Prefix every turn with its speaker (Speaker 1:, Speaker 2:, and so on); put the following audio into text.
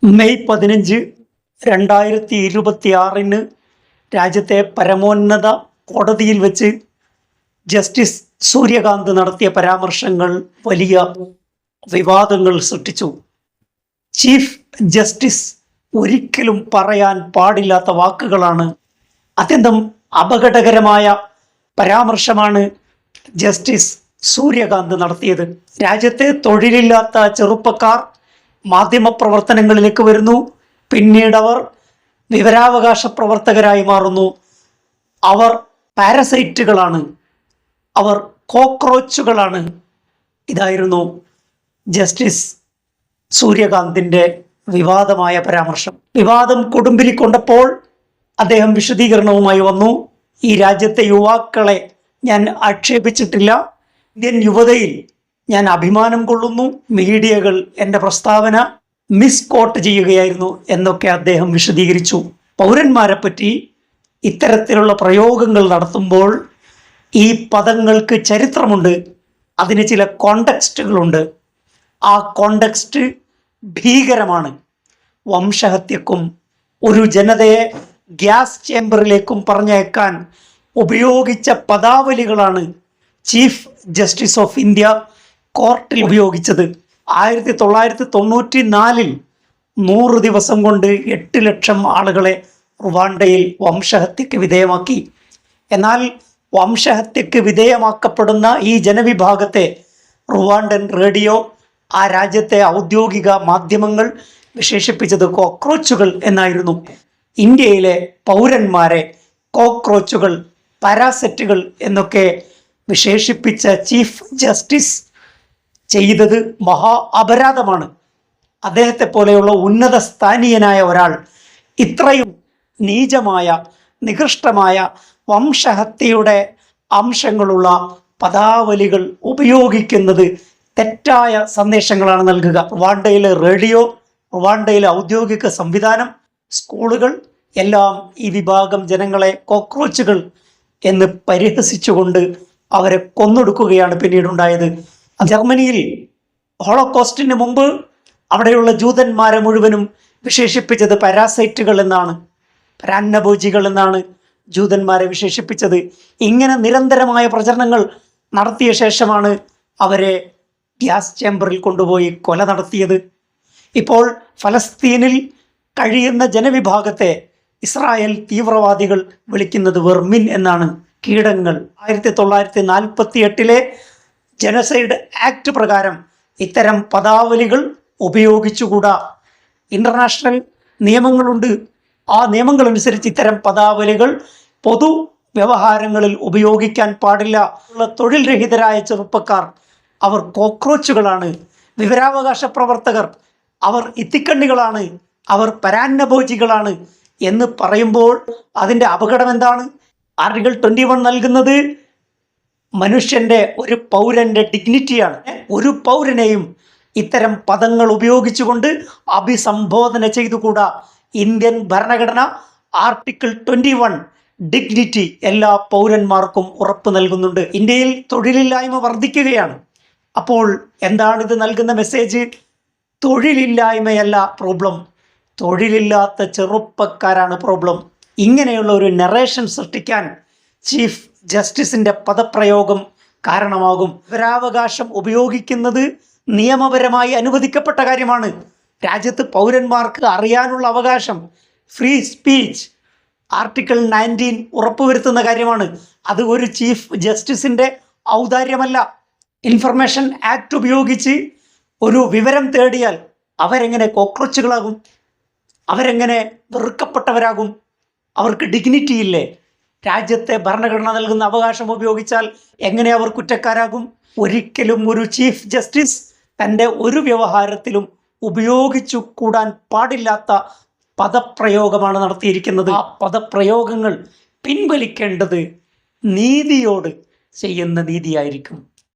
Speaker 1: May 15, 2026 രാജ്യത്തെ പരമോന്നത കോടതിയിൽ വെച്ച് ജസ്റ്റിസ് സൂര്യകാന്ത് നടത്തിയ പരാമർശങ്ങൾ വലിയ വിവാദങ്ങൾ സൃഷ്ടിച്ചു. ചീഫ് ജസ്റ്റിസ് ഒരിക്കലും പറയാൻ പാടില്ലാത്ത വാക്കുകളാണ്, അത്യന്തം അപകടകരമായ പരാമർശമാണ് ജസ്റ്റിസ് സൂര്യകാന്ത് നടത്തിയത്. രാജ്യത്തെ തൊഴിലില്ലാത്ത ചെറുപ്പക്കാർ മാധ്യമപ്രവർത്തനങ്ങളിലേക്ക് വരുന്നു, പിന്നീട് അവർ വിവരാവകാശ പ്രവർത്തകരായി മാറുന്നു. അവർ പാരസൈറ്റുകളാണ്, അവർ കോക്രോച്ചുകളാണ്. ഇതായിരുന്നു ജസ്റ്റിസ് സൂര്യകാന്തിൻ്റെ വിവാദമായ പരാമർശം. വിവാദം കൊടുമ്പിരിക്കൊണ്ടപ്പോൾ അദ്ദേഹം വിശദീകരണവുമായി വന്നു. ഈ രാജ്യത്തെ യുവാക്കളെ ഞാൻ ആക്ഷേപിച്ചിട്ടില്ല, ഇന്ത്യൻ യുവതയിൽ ഞാൻ അഭിമാനം കൊള്ളുന്നു, മീഡിയകൾ എൻ്റെ പ്രസ്താവന മിസ്കോട്ട് ചെയ്യുകയായിരുന്നു എന്നൊക്കെ അദ്ദേഹം വിശദീകരിച്ചു. പൗരന്മാരെ പറ്റി ഇത്തരത്തിലുള്ള പ്രയോഗങ്ങൾ നടത്തുമ്പോൾ ഈ പദങ്ങൾക്ക് ചരിത്രമുണ്ട്, അതിന് ചില കോണ്ടെക്സ്റ്റുകളുണ്ട്. ആ കോണ്ടെക്സ്റ്റ് ഭീകരമാണ്. വംശഹത്യക്കും ഒരു ജനതയെ ഗ്യാസ് ചേംബറിലേക്കും പറഞ്ഞയക്കാൻ ഉപയോഗിച്ച പദാവലികളാണ് ചീഫ് ജസ്റ്റിസ് ഓഫ് ഇന്ത്യ കോർട്ടിൽ ഉപയോഗിച്ചത്. 1994 100 ദിവസം കൊണ്ട് 8 ലക്ഷം ആളുകളെ റുവാണ്ടയിൽ വംശഹത്യക്ക് വിധേയമാക്കി. എന്നാൽ വംശഹത്യക്ക് വിധേയമാക്കപ്പെടുന്ന ഈ ജനവിഭാഗത്തെ റുവാണ്ടൻ റേഡിയോ, ആ രാജ്യത്തെ ഔദ്യോഗിക മാധ്യമങ്ങൾ വിശേഷിപ്പിച്ചത് കോക്രോച്ചുകൾ എന്നായിരുന്നു. ഇന്ത്യയിലെ പൗരന്മാരെ കോക്രോച്ചുകൾ, പാരാസെറ്റുകൾ എന്നൊക്കെ വിശേഷിപ്പിച്ച ചീഫ് ജസ്റ്റിസ് ചെയ്തത് മഹാ അപരാധമാണ്. അദ്ദേഹത്തെ പോലെയുള്ള ഉന്നത സ്ഥാനീയനായ ഒരാൾ ഇത്രയും നീചമായ, നികൃഷ്ടമായ വംശഹത്യയുടെ അംശങ്ങളുള്ള പദാവലികൾ ഉപയോഗിക്കുന്നത് തെറ്റായ സന്ദേശങ്ങളാണ് നൽകുക. റുവാണ്ടയിലെ റേഡിയോ, റുവാണ്ടയിലെ ഔദ്യോഗിക സംവിധാനം, സ്കൂളുകൾ എല്ലാം ഈ വിഭാഗം ജനങ്ങളെ കോക്രോച്ചുകൾ എന്ന് പരിഹസിച്ചുകൊണ്ട് അവരെ കൊന്നൊടുക്കുകയാണ് പിന്നീടുണ്ടായത്. ജർമ്മനിയിൽ ഹോളോകോസ്റ്റിന് മുമ്പ് അവിടെയുള്ള ജൂതന്മാരെ മുഴുവനും വിശേഷിപ്പിച്ചത് പാരാസൈറ്റുകൾ എന്നാണ്, പരാന്നഭോജികൾ എന്നാണ് ജൂതന്മാരെ വിശേഷിപ്പിച്ചത്. ഇങ്ങനെ നിരന്തരമായ പ്രചരണങ്ങൾ നടത്തിയ ശേഷമാണ് അവരെ ഗ്യാസ് ചേംബറിൽ കൊണ്ടുപോയി കൊല നടത്തിയത്. ഇപ്പോൾ ഫലസ്തീനിൽ കഴിയുന്ന ജനവിഭാഗത്തെ ഇസ്രായേൽ തീവ്രവാദികൾ വിളിക്കുന്നത് വെർമിൻ എന്നാണ്, കീടങ്ങൾ. 1948 ജനസൈഡ് ആക്ട് പ്രകാരം ഇത്തരം പദാവലികൾ ഉപയോഗിച്ചുകൂടാ. ഇൻ്റർനാഷണൽ നിയമങ്ങളുണ്ട്. ആ നിയമങ്ങളനുസരിച്ച് ഇത്തരം പദാവലികൾ പൊതു വ്യവഹാരങ്ങളിൽ ഉപയോഗിക്കാൻ പാടില്ല. തൊഴിൽ രഹിതരായ ചെറുപ്പക്കാർ അവർ കോക്രോച്ചുകളാണ്, വിവരാവകാശ പ്രവർത്തകർ അവർ ഇത്തിക്കണ്ണികളാണ്, അവർ പരാന്നഭോജികളാണ് എന്ന് പറയുമ്പോൾ അതിൻ്റെ അപകടം എന്താണ്? ആർട്ടിക്കിൾ 21 നൽകുന്നത് മനുഷ്യൻ്റെ, ഒരു പൗരൻ്റെ ഡിഗ്നിറ്റിയാണ്. ഒരു പൗരനെയും ഇത്തരം പദങ്ങൾ ഉപയോഗിച്ചുകൊണ്ട് അഭിസംബോധന ചെയ്തുകൂടാ. ഇന്ത്യൻ ഭരണഘടന ആർട്ടിക്കിൾ 21 ഡിഗ്നിറ്റി എല്ലാ പൗരന്മാർക്കും ഉറപ്പ് നൽകുന്നുണ്ട്. ഇന്ത്യയിൽ തൊഴിലില്ലായ്മ വർദ്ധിക്കുകയാണ്. അപ്പോൾ എന്താണിത് നൽകുന്ന മെസ്സേജ്? തൊഴിലില്ലായ്മയല്ല പ്രോബ്ലം, തൊഴിലില്ലാത്ത ചെറുപ്പക്കാരാണ് പ്രോബ്ലം. ഇങ്ങനെയുള്ള ഒരു നറേഷൻ സൃഷ്ടിക്കാൻ ചീഫ് ജസ്റ്റിസിൻ്റെ പദപ്രയോഗം കാരണമാകും. വിവരാവകാശം ഉപയോഗിക്കുന്നത് നിയമപരമായി അനുവദിക്കപ്പെട്ട കാര്യമാണ്. രാജ്യത്ത് പൗരന്മാർക്ക് അറിയാനുള്ള അവകാശം, ഫ്രീ സ്പീച്ച്, ആർട്ടിക്കിൾ 19 ഉറപ്പുവരുത്തുന്ന കാര്യമാണ്. അത് ഒരു ചീഫ് ജസ്റ്റിസിൻ്റെ ഔദാര്യമല്ല. ഇൻഫർമേഷൻ ആക്ട് ഉപയോഗിച്ച് ഒരു വിവരം തേടിയാൽ അവരെങ്ങനെ കോക്രോച്ചുകളാകും? അവരെങ്ങനെ വെറുക്കപ്പെട്ടവരാകും? അവർക്ക് ഡിഗ്നിറ്റി ഇല്ലേ? രാജ്യത്തെ ഭരണഘടന നൽകുന്ന അവകാശം ഉപയോഗിച്ചാൽ എങ്ങനെ അവർ കുറ്റക്കാരാകും? ഒരിക്കലും ഒരു ചീഫ് ജസ്റ്റിസ് തൻ്റെ ഒരു വ്യവഹാരത്തിലും ഉപയോഗിച്ചു കൂടാൻ പാടില്ലാത്ത പദപ്രയോഗമാണ് നടത്തിയിരിക്കുന്നത്. ആ പദപ്രയോഗങ്ങൾ പിൻവലിക്കേണ്ടത് നീതിയോട് ചെയ്യുന്ന നീതിയായിരിക്കും.